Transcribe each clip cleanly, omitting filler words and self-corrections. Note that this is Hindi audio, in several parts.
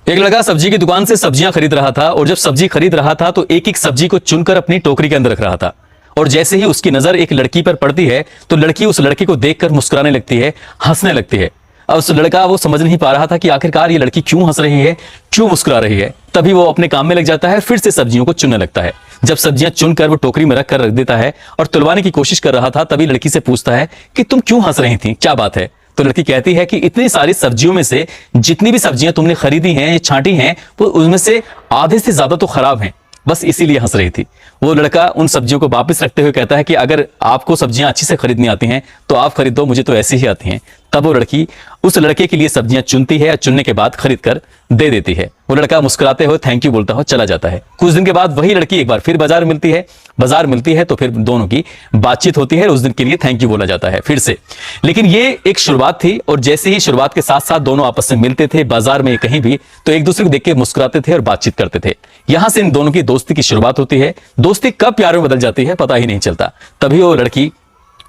एक लड़का सब्जी की दुकान से सब्जियां खरीद रहा था और जब सब्जी खरीद रहा था तो एक एक सब्जी को चुनकर अपनी टोकरी के अंदर रख रहा था। और जैसे ही उसकी नजर एक लड़की पर पड़ती है तो लड़की उस लड़के को देखकर मुस्कुराने लगती है, हंसने लगती है। अब उस लड़का वो समझ नहीं पा रहा था कि आखिरकार ये लड़की क्यों हंस रही है, क्यों मुस्कुरा रही है। तभी वो अपने काम में लग जाता है, फिर से सब्जियों को चुनने लगता है। जब सब्जियां चुनकर वो टोकरी में रख देता है और तुलवाने की कोशिश कर रहा था, तभी लड़की से पूछता है कि तुम क्यों हंस रही थी, क्या बात है। तो लड़की कहती है कि इतनी सारी सब्जियों में से जितनी भी सब्जियां तुमने खरीदी हैं, छांटी हैं, वो उनमें से आधे से ज्यादा तो खराब हैं, बस इसीलिए हंस रही थी। वो लड़का उन सब्जियों को वापस रखते हुए कहता है कि अगर आपको सब्जियां अच्छी से खरीदनी आती हैं तो आप खरीदो, मुझे तो ऐसी ही आती हैं। तब वो लड़की उस लड़के के लिए सब्जियां चुनती है, चुनने के बाद खरीद कर दे देती है। वो लड़का मुस्कुराते हुए थैंक यू बोलता हुआ चला जाता है। कुछ दिन के बाद वही लड़की एक बार फिर बाजार मिलती है तो फिर दोनों की बातचीत होती है। उस दिन के लिए थैंक यू बोला जाता है फिर से। लेकिन ये एक शुरुआत थी और जैसे ही शुरुआत के साथ साथ दोनों आपस में मिलते थे बाजार में कहीं भी, तो एक दूसरे को देख के मुस्कुराते थे और बातचीत करते थे। यहां से इन दोनों की दोस्ती की शुरुआत होती है। दोस्ती कब प्यार में बदल जाती है पता ही नहीं चलता। तभी वो लड़की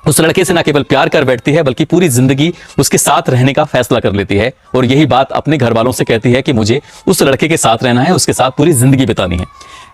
उस लड़के से न केवल प्यार कर बैठती है बल्कि पूरी जिंदगी उसके साथ रहने का फैसला कर लेती है और यही बात अपने घर वालों से कहती है कि मुझे उस लड़के के साथ रहना है, उसके साथ पूरी जिंदगी बितानी है।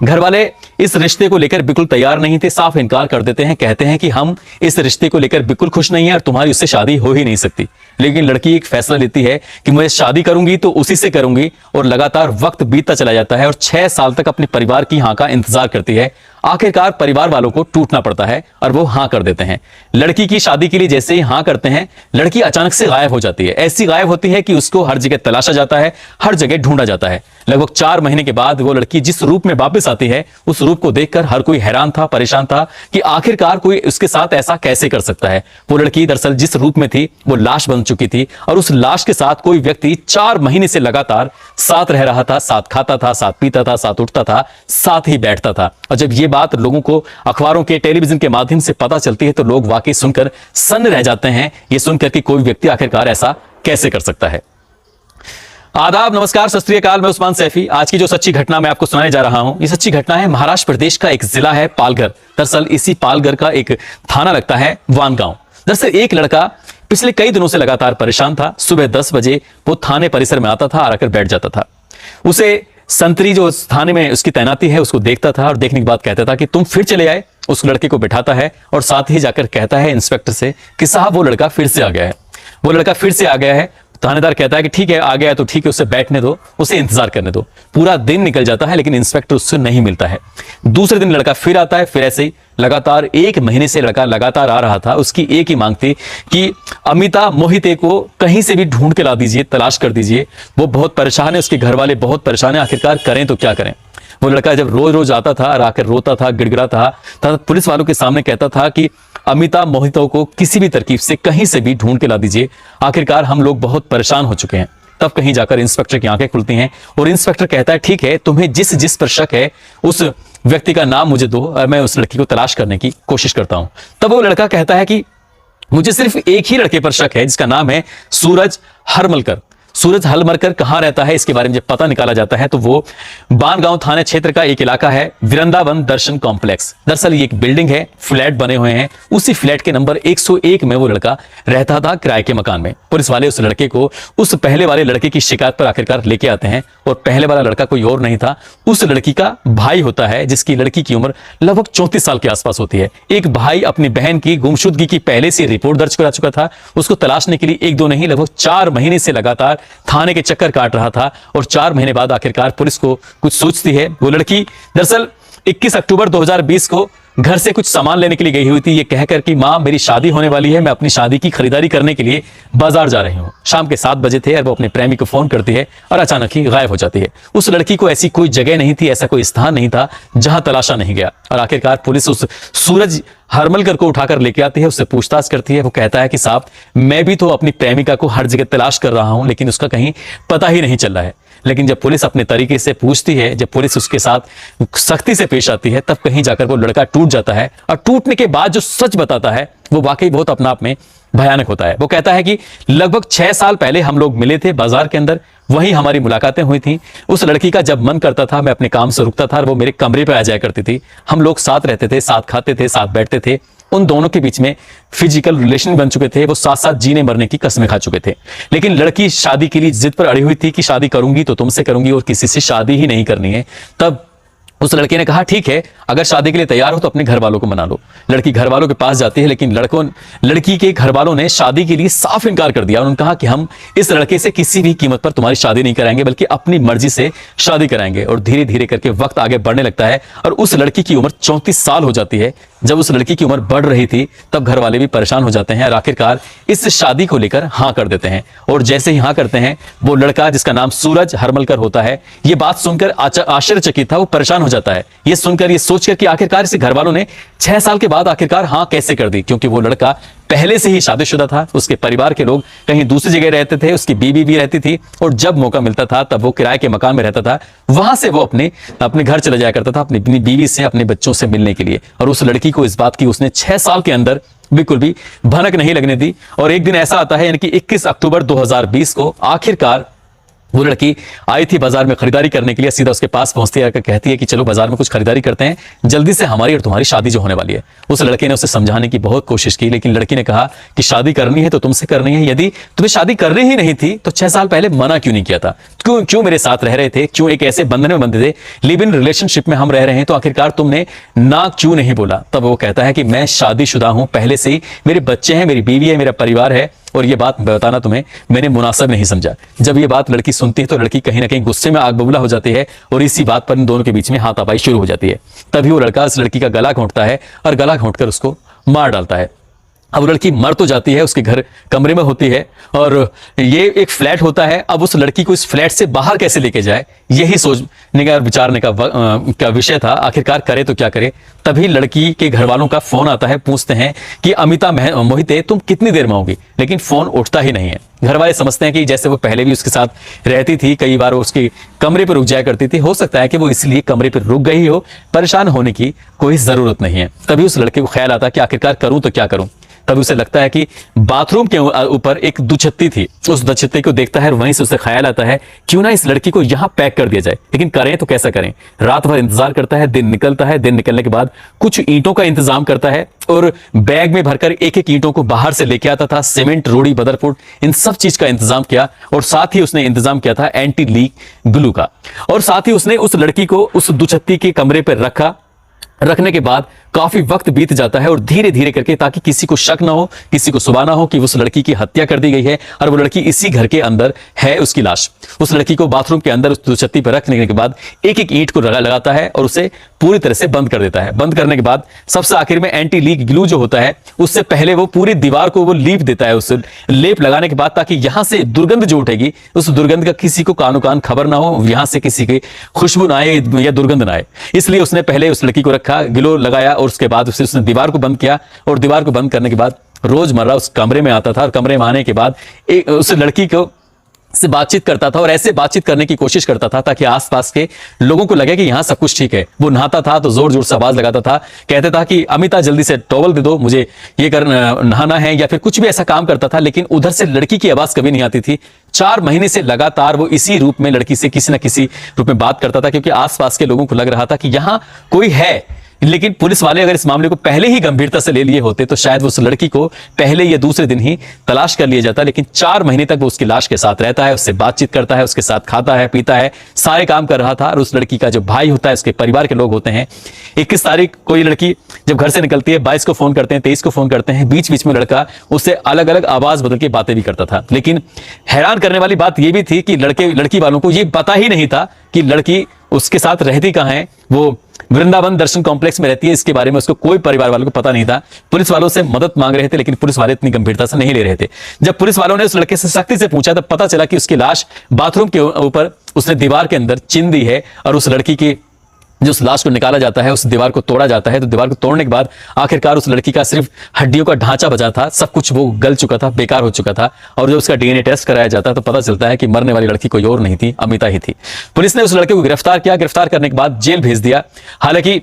घर वाले इस रिश्ते को लेकर बिल्कुल तैयार नहीं थे, साफ इनकार कर देते हैं, कहते हैं कि हम इस रिश्ते को लेकर बिल्कुल खुश नहीं है और तुम्हारी उससे शादी हो ही नहीं सकती। लेकिन लड़की एक फैसला लेती है कि मैं शादी करूंगी तो उसी से करूंगी और लगातार वक्त बीतता चला जाता है और 6 साल तक अपने परिवार की हाँ का इंतजार करती है। आखिरकार परिवार वालों को टूटना पड़ता है और वो हाँ कर देते हैं। लड़की की शादी के लिए जैसे ही हाँ करते हैं, लड़की अचानक से गायब हो जाती है। ऐसी गायब होती है कि उसको हर जगह तलाशा जाता है, हर जगह ढूंढा जाता है। लगभग 4 महीने के बाद वो लड़की जिस रूप में वापस आती है, उस रूप को देखकर हर कोई हैरान था, परेशान था कि आखिरकार कोई उसके साथ ऐसा कैसे कर सकता है। वो लड़की दरअसल जिस रूप में थी वो लाश बन चुकी थी और उस लाश के साथ कोई व्यक्ति 4 महीने से लगातार साथ रह रहा था, साथ खाता था, साथ पीता था, साथ उठता था, साथ ही बैठता था। और जब ये बात लोगों को अखबारों के, टेलीविजन के माध्यम से पता चलती है तो लोग वाकई सुनकर सन्न रह जाते हैं, ये सुनकर कि कोई व्यक्ति आखिरकार ऐसा कैसे कर सकता है। आदाब, नमस्कार, सत श्री अकाल। मैं उस्मान सैफी। आज की जो सच्ची घटना मैं आपको सुनाने जा रहा हूं, ये सच्ची घटना है महाराष्ट्र प्रदेश का एक जिला है पालघर। दरअसल इसी पालघर का एक थाना लगता है वानगांव। दरअसल एक लड़का पिछले कई दिनों से लगातार परेशान था। सुबह 10 बजे वो थाने परिसर में आता था और आकर बैठ जाता था। उसे संतरी जो थाने में उसकी तैनाती है उसको देखता था और देखने के बाद कहता था कि तुम फिर चले आए। उस लड़के को बिठाता है और साथ ही जाकर कहता है इंस्पेक्टर से कि साहब वो लड़का फिर से आ गया है, वो लड़का फिर से आ गया है। थानेदार कहता है कि ठीक है, आ गया है तो ठीक है, उसे बैठने दो, उसे इंतजार करने दो। पूरा दिन निकल जाता है लेकिन इंस्पेक्टर उससे नहीं मिलता है। दूसरे दिन लड़का फिर आता है, फिर ऐसे ही लगातार 1 महीने से लड़का लगातार आ रहा था। उसकी एक ही मांग थी कि अमिता मोहिते को कहीं से भी ढूंढ के ला दीजिए, तलाश कर दीजिए। वो बहुत परेशान है, उसके घर वाले बहुत परेशान है, आखिरकार करें तो क्या करें। वो लड़का जब रोज रोज आता था और आकर रोता था, गिड़गिड़ाता था, पुलिस वालों के सामने कहता था कि अमिता मोहितो को किसी भी तरकीब से कहीं से भी ढूंढ के ला दीजिए, आखिरकार हम लोग बहुत परेशान हो चुके हैं। तब कहीं जाकर इंस्पेक्टर की आंखें खुलती हैं और इंस्पेक्टर कहता है ठीक है, तुम्हें जिस पर शक है उस व्यक्ति का नाम मुझे दो और मैं उस लड़की को तलाश करने की कोशिश करता हूं। तब वो लड़का कहता है कि मुझे सिर्फ एक ही लड़के पर शक है जिसका नाम है सूरज हरमलकर। सूरज हरमलकर कहां रहता है इसके बारे में जब पता निकाला जाता है तो वो बानगांव थाना क्षेत्र का एक इलाका है, वृंदावन दर्शन कॉम्प्लेक्स। दरअसल ये एक बिल्डिंग है, फ्लैट बने हुए हैं। उसी फ्लैट के नंबर 101 में वो लड़का रहता था, किराए के मकान में। पुलिस वाले उस लड़के को उस पहले वाले लड़के की शिकायत पर आखिरकार लेके आते हैं और पहले वाला लड़का कोई और नहीं था, उस लड़की का भाई होता है जिसकी लड़की की उम्र लगभग 34 साल के आसपास होती है। एक भाई अपनी बहन की गुमशुदगी की पहले से रिपोर्ट दर्ज करा चुका था। उसको तलाशने के लिए 1-2 नहीं लगभग 4 महीने से लगातार थाने के चक्कर काट रहा था और 4 महीने बाद आखिरकार पुलिस को कुछ सूझती है। वो लड़की दरअसल 21 अक्टूबर 2020 को घर से कुछ सामान लेने के लिए गई हुई थी, ये कहकर कि मां मेरी शादी होने वाली है, मैं अपनी शादी की खरीदारी करने के लिए बाजार जा रही हूं। शाम के 7 बजे थे और वो अपने प्रेमी को फोन करती है और अचानक ही गायब हो जाती है। उस लड़की को ऐसी कोई जगह नहीं थी, ऐसा कोई स्थान नहीं था जहां तलाशा नहीं गया और आखिरकार पुलिस उस सूरज हरमलकर को उठाकर लेके आती है, उससे पूछताछ करती है। वो कहता है कि साहब मैं भी तो अपनी प्रेमिका को हर जगह तलाश कर रहा हूं लेकिन उसका कहीं पता ही नहीं चल रहा है। लेकिन जब पुलिस अपने तरीके से पूछती है, जब पुलिस उसके साथ सख्ती से पेश आती है, तब कहीं जाकर वो लड़का टूट जाता है और टूटने के बाद जो सच बताता है वो वाकई बहुत अपना आप में भयानक होता है। वो कहता है कि लगभग 6 साल पहले हम लोग मिले थे बाजार के अंदर, वहीं हमारी मुलाकातें हुई थी। उस लड़की का जब मन करता था मैं अपने काम से रुकता था और वो मेरे कमरे पे आ जाया करती थी। हम लोग साथ रहते थे, साथ खाते थे, साथ बैठते थे। उन दोनों के बीच में फिजिकल रिलेशन बन चुके थे। वो साथ साथ जीने मरने की कस्में खा चुके थे। लेकिन लड़की शादी के लिए जिद पर अड़ी हुई थी कि शादी करूंगी तो तुमसे करूंगी और किसी से शादी ही नहीं करनी है। तब उस लड़के ने कहा ठीक है, अगर शादी के लिए तैयार हो तो अपने घर वालों को मना लो। लड़की घर वालों के पास जाती है, लेकिन लड़की के घर वालों ने शादी के लिए साफ इनकार कर दिया। उन्होंने कहा कि हम इस लड़के से किसी भी कीमत पर तुम्हारी शादी नहीं कराएंगे, बल्कि अपनी मर्जी से शादी कराएंगे। और धीरे धीरे करके वक्त आगे बढ़ने लगता है और उस लड़की की उम्र 34 साल हो जाती है। जब उस लड़की की उम्र बढ़ रही थी तब घर वाले भी परेशान हो जाते हैं और आखिरकार इस शादी को लेकर हाँ कर देते हैं। और जैसे ही हाँ करते हैं, वो लड़का जिसका नाम सूरज हरमलकर होता है, ये बात सुनकर आश्चर्यचकित था। वो परेशान हो जाता है ये सुनकर, ये सोचकर कि आखिरकार इसे घर वालों ने 6 साल के बाद आखिरकार हाँ कैसे कर दी। क्योंकि वो लड़का पहले से ही शादीशुदा था, उसके परिवार के लोग कहीं दूसरी जगह रहते थे, उसकी बीवी भी रहती थी और जब मौका मिलता था तब वो किराए के मकान में रहता था। वहां से वो अपने घर चले जाया करता था अपनी बीवी से, अपने बच्चों से मिलने के लिए। और उस लड़की को इस बात की उसने 6 साल के अंदर बिल्कुल भी भनक नहीं लगने दी। और एक दिन ऐसा आता है, यानी कि 21 अक्टूबर 2020 को आखिरकार वो लड़की आई थी बाजार में खरीदारी करने के लिए। सीधा उसके पास पहुंचती है, कहती है कि चलो बाजार में कुछ खरीदारी करते हैं, जल्दी से हमारी और तुम्हारी शादी जो होने वाली है। उस लड़के ने उसे समझाने की बहुत कोशिश की, लेकिन लड़की ने कहा कि शादी करनी है तो तुमसे करनी है। यदि तुम्हें शादी करनी ही नहीं थी तो 6 साल पहले मना क्यों नहीं किया था? क्यों मेरे साथ रह रहे थे? क्यों एक ऐसे बंधन में बंधे थे? लिव इन रिलेशनशिप में हम रह रहे हैं तो आखिरकार तुमने ना क्यों नहीं बोला? तब वो कहता है कि मैं शादीशुदा हूं पहले से ही, मेरे बच्चे हैं, मेरी बीवी है, मेरा परिवार है और ये बात बताना तुम्हें मैंने मुनासिब नहीं समझा। जब ये बात लड़की सुनती है तो लड़की कहीं ना कहीं गुस्से में आग बबूला हो जाती है और इसी बात पर इन दोनों के बीच में हाथापाई शुरू हो जाती है। तभी वो लड़का उस लड़की का गला घोंटता है और गला घोंटकर उसको मार डालता है। अब वो लड़की मर तो जाती है, उसके घर कमरे में होती है और ये एक फ्लैट होता है। अब उस लड़की को इस फ्लैट से बाहर कैसे लेके जाए, यही सोचने का विचारने का विषय था। आखिरकार करे तो क्या करे। तभी लड़की के घर वालों का फोन आता है, पूछते हैं कि अमिता मोहिते तुम कितनी देर में होगी, लेकिन फोन उठता ही नहीं है। घर वाले समझते हैं कि जैसे वो पहले भी उसके साथ रहती थी, कई बार वो उसके कमरे पर रुक जाया करती थी, हो सकता है कि वो इसलिए कमरे पर रुक गई हो, परेशान होने की कोई जरूरत नहीं है। तभी उस लड़के को ख्याल आता है कि आखिरकार करूं तो क्या करूं। तब उसे लगता है कि बाथरूम के ऊपर एक दुछत्ती थी, उस दुछत्ती को देखता है और वहीं से उसे ख्याल आता है क्यों ना इस लड़की को यहां पैक कर दिया जाए। लेकिन करें तो कैसा करें। रात भर इंतजार करता है, दिन निकलता है, दिन निकलने के बाद कुछ ईंटों का इंतजाम करता है और बैग में भरकर एक एक ईंटों को बाहर से लेके आता था। सीमेंट, रोड़ी, बदरपुर, इन सब चीज का इंतजाम किया और साथ ही उसने इंतजाम किया था एंटी लीक ग्लू का। और साथ ही उसने उस लड़की को उस दुछत्ती के कमरे पर रखने के बाद काफी वक्त बीत जाता है और धीरे धीरे करके, ताकि किसी को शक ना हो, किसी को सुबह ना हो कि उस लड़की की हत्या कर दी गई है और वो लड़की इसी घर के अंदर है, उसकी लाश। उस लड़की को बाथरूम के अंदर उस दुछत्ती पर रखने के बाद एक एक ईंट को लगाता है और उसे पूरी तरह से बंद कर देता है। बंद करने के बाद सबसे आखिर में एंटी लीक ग्लू जो होता है, उससे पहले वो पूरी दीवार को वो लीप देता है। उस लेप लगाने के बाद, ताकि यहां से दुर्गंध जो उठेगी, उस दुर्गंध का किसी को कानो कान खबर ना हो, यहां से किसी की खुशबू ना आए या दुर्गंध ना आए। इसलिए उसने पहले उस लड़की को रखा, ग्लू लगाया और उसके बाद उसने दीवार को बंद किया। और दीवार को बंद करने के बाद रोजमर्रा उस कमरे में आता था और कमरे में आने के बाद उस लड़की को से बातचीत करता था और ऐसे बातचीत करने की कोशिश करता था ताकि आसपास के लोगों को लगे कि यहां सब कुछ ठीक है। वो नहाता था तो जोर जोर से आवाज लगाता था, कहता था कि अमिता जल्दी से टॉवल दे दो, मुझे ये नहाना है, या फिर कुछ भी ऐसा काम करता था। लेकिन उधर से लड़की की आवाज कभी नहीं आती थी। 4 महीने से लगातार वो इसी रूप में लड़की से किसी न किसी रूप में बात करता था, क्योंकि आसपास के लोगों को लग रहा था कि यहां कोई है। लेकिन पुलिस वाले अगर इस मामले को पहले ही गंभीरता से ले लिए होते तो शायद वो उस लड़की को पहले या दूसरे दिन ही तलाश कर लिया जाता। लेकिन 4 महीने तक वो उसकी लाश के साथ रहता है, उससे बातचीत करता है, उसके साथ खाता है, पीता है, सारे काम कर रहा था। और उस लड़की का जो भाई होता है, उसके परिवार के लोग होते हैं, 21 तारीख को ये लड़की जब घर से निकलती है, 22 को फोन करते हैं, 23 को फोन करते हैं। बीच बीच में लड़का उससे अलग अलग आवाज बदल के बातें भी करता था। लेकिन हैरान करने वाली बात यह भी थी कि लड़की वालों को यह पता ही नहीं था कि लड़की उसके साथ रहती कहां है। वो वृंदावन दर्शन कॉम्प्लेक्स में रहती है, इसके बारे में उसको कोई परिवार वालों को पता नहीं था। पुलिस वालों से मदद मांग रहे थे, लेकिन पुलिस वाले इतनी गंभीरता से नहीं ले रहे थे। जब पुलिस वालों ने उस लड़के से सख्ती से पूछा तब पता चला कि उसकी लाश बाथरूम के ऊपर उसने दीवार के अंदर चिन दी है और उस लड़की की जो उस लाश को निकाला जाता है, उस दीवार को तोड़ा जाता है। तो दीवार को तोड़ने के बाद आखिरकार उस लड़की का सिर्फ हड्डियों का ढांचा बचा था, सब कुछ वो गल चुका था, बेकार हो चुका था। और जब उसका डीएनए टेस्ट कराया जाता है तो पता चलता है कि मरने वाली लड़की कोई और नहीं थी, अमिता ही थी। पुलिस ने उस लड़के को गिरफ्तार किया, गिरफ्तार करने के बाद जेल भेज दिया। हालांकि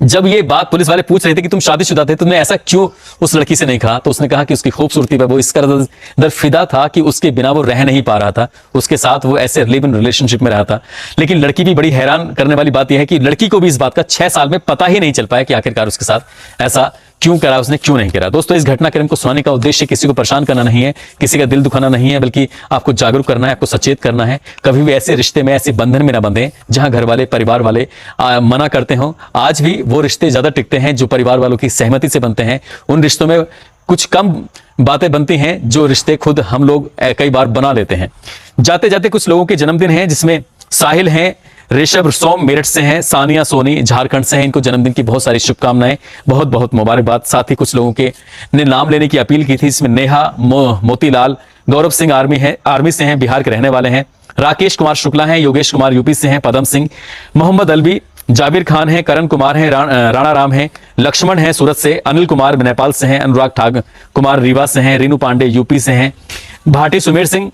जब ये बात पुलिस वाले पूछ रहे थे कि तुम शादीशुदा थे, तुमने ऐसा क्यों उस लड़की से नहीं कहा, तो उसने कहा कि उसकी खूबसूरती पर वो इस कदर फिदा था कि उसके बिना वो रह नहीं पा रहा था, उसके साथ वो ऐसे लिव इन रिलेशनशिप में रहा था। लेकिन लड़की भी बड़ी हैरान करने वाली बात यह है कि लड़की को भी इस बात का 6 साल में पता ही नहीं चल पाया कि आखिरकार उसके साथ ऐसा क्यों करा, उसने क्यों नहीं करा। दोस्तों, इस घटनाक्रम को सुनाने का उद्देश्य किसी को परेशान करना नहीं है, किसी का दिल दुखाना नहीं है, बल्कि आपको जागरूक करना है, आपको सचेत करना है। कभी भी ऐसे रिश्ते में, ऐसे बंधन में ना बंधे जहां घर वाले, परिवार वाले मना करते हो। आज भी वो रिश्ते ज्यादा टिकते हैं जो परिवार वालों की सहमति से बनते हैं। उन रिश्तों में कुछ कम बातें बनती हैं जो रिश्ते खुद हम लोग कई बार बना लेते हैं। जाते जाते कुछ लोगों के जन्मदिन हैं, जिसमें साहिल हैं, ऋषभ सोम मेरठ से हैं, सानिया सोनी झारखंड से हैं। इनको जन्मदिन की बहुत सारी शुभकामनाएं, बहुत बहुत मुबारकबाद। साथ ही कुछ लोगों के ने नाम लेने की अपील की थी, इसमें नेहा मोतीलाल, गौरव सिंह आर्मी से हैं, बिहार के रहने वाले हैं, राकेश कुमार शुक्ला हैं, योगेश कुमार यूपी से हैं, पदम सिंह, मोहम्मद अलवी, जाबिर खान है, करण कुमार है, राणा राम है, लक्ष्मण है सूरत से, अनिल कुमार नेपाल से हैं, अनुराग ठाकुर कुमार रीवा से हैं, रीनू पांडे यूपी से हैं, भाटी सुमेर सिंह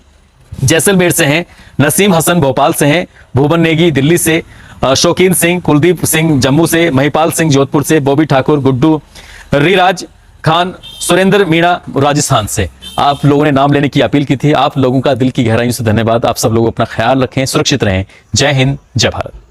जैसलमेर से हैं, नसीम हसन भोपाल से हैं, भुवन नेगी दिल्ली से, शौकीन सिंह, कुलदीप सिंह जम्मू से, महिपाल सिंह जोधपुर से, बॉबी ठाकुर, गुड्डू, रिराज खान, सुरेंद्र मीणा राजस्थान से। आप लोगों ने नाम लेने की अपील की थी। आप लोगों का दिल की गहराइयों से धन्यवाद। आप सब लोग अपना ख्याल रखें, सुरक्षित रहें। जय हिंद, जय भारत।